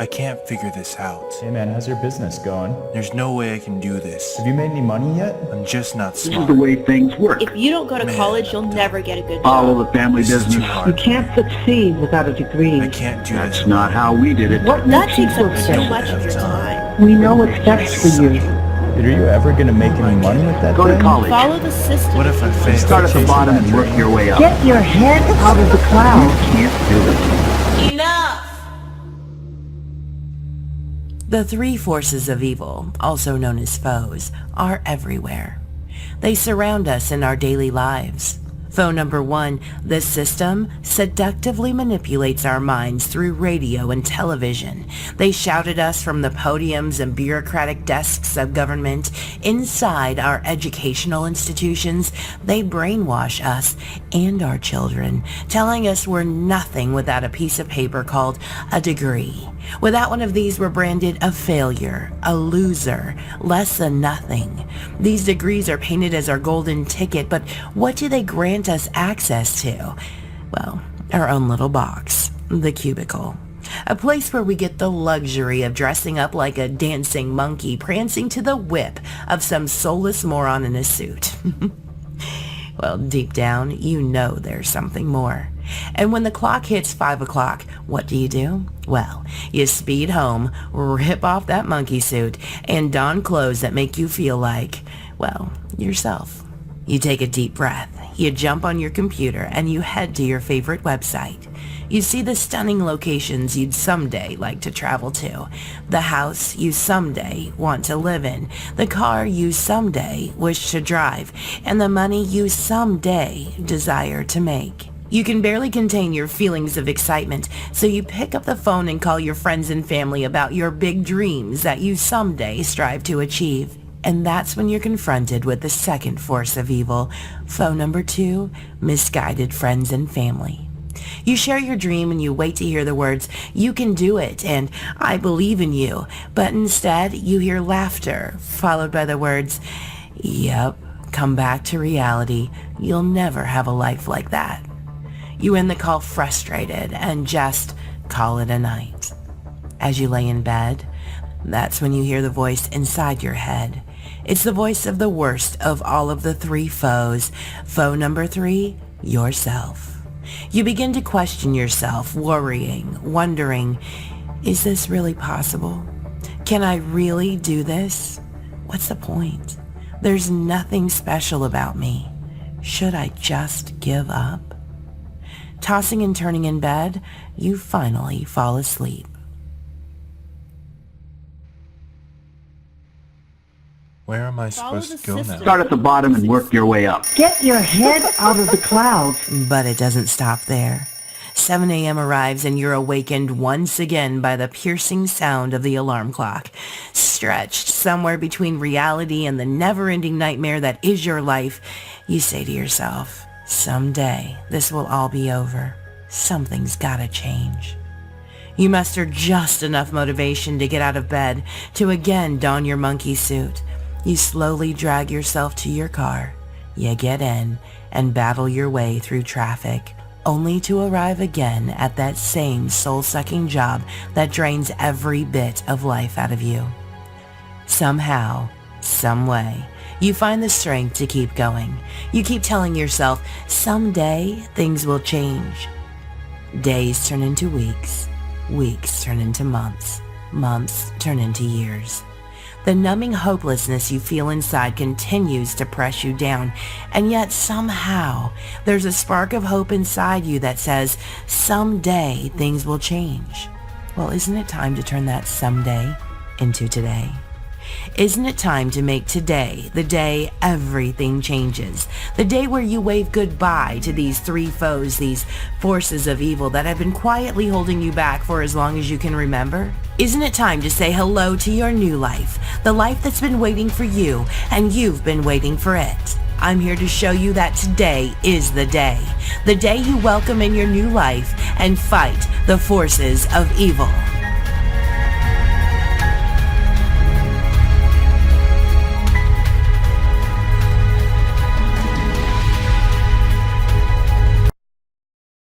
I can't figure this out. Hey man, how's your business going? There's no way I can do this. Have you made any money yet? I'm just not This is smart. the way things work. If you don't go to Man, college, you'll never get a good Follow job. the family This is too business. You hard. can't succeed without a degree. I can't do That's this. not how we did it. What That makes takes you up so too special? much of your time. We know what's best for you. Dude, are you ever gonna make any money with that Go to thing? college. Follow the system. What if I fail? Start at the bottom and work your way up. Get your head out of the clouds. Can't do it. Enough! The three forces of evil, also known as foes, are everywhere. They surround us in our daily lives. Foe number one, the system seductively manipulates our minds through radio and television. They shout at us from the podiums and bureaucratic desks of government. Inside our educational institutions, they brainwash us and our children, telling us we're nothing without a piece of paper called a degree. Without one of these, we're branded a failure, a loser, less than nothing. These degrees are painted as our golden ticket, but what do they grant us access to? Well, our own little box, the cubicle. A place where we get the luxury of dressing up like a dancing monkey, prancing to the whip of some soulless moron in a suit. Well, deep down, you know there's something more. And when the clock hits 5 o'clock, what do? Well, you speed home, rip off that monkey suit, and don clothes that make you feel like, well, yourself. You take a deep breath, you jump on your computer, and you head to your favorite website. You see the stunning locations you'd someday like to travel to, the house you someday want to live in, the car you someday wish to drive, and the money you someday desire to make. You can barely contain your feelings of excitement, so you pick up the phone and call your friends and family about your big dreams that you someday strive to achieve. And that's when you're confronted with the second force of evil, foe number two, misguided friends and family. You share your dream and you wait to hear the words, "You can do it," and "I believe in you," but instead you hear laughter, followed by the words, "Yep, come back to reality. You'll never have a life like that." You end the call frustrated and just call it a night. As you lay in bed, that's when you hear the voice inside your head. It's the voice of the worst of all of the three foes. Foe number three, yourself. You begin to question yourself, worrying, wondering, is this really possible? Can I really do this? What's the point? There's nothing special about me. Should I just give up? Tossing and turning in bed, you finally fall asleep. Where am I Follow supposed the to go system. now? Start at the bottom and work your way up. Get your head out of the clouds. But it doesn't stop there. 7 a.m. arrives and you're awakened once again by the piercing sound of the alarm clock. Stretched somewhere between reality and the never-ending nightmare that is your life, you say to yourself, someday this will all be over. Something's gotta change. You muster just enough motivation to get out of bed, to again don your monkey suit. You slowly drag yourself to your car. You get in and battle your way through traffic, only to arrive again at that same soul-sucking job that drains every bit of life out of you. Somehow, some way, you find the strength to keep going. You keep telling yourself, someday things will change. Days turn into weeks. Weeks turn into months. Months turn into years. The numbing hopelessness you feel inside continues to press you down, and yet somehow there's a spark of hope inside you that says, someday things will change. Well, isn't it time to turn that someday into today? Isn't it time to make today the day everything changes? The day where you wave goodbye to these three foes, these forces of evil that have been quietly holding you back for as long as you can remember? Isn't it time to say hello to your new life, the life that's been waiting for you and you've been waiting for it? I'm here to show you that today is the day you welcome in your new life and fight the forces of evil.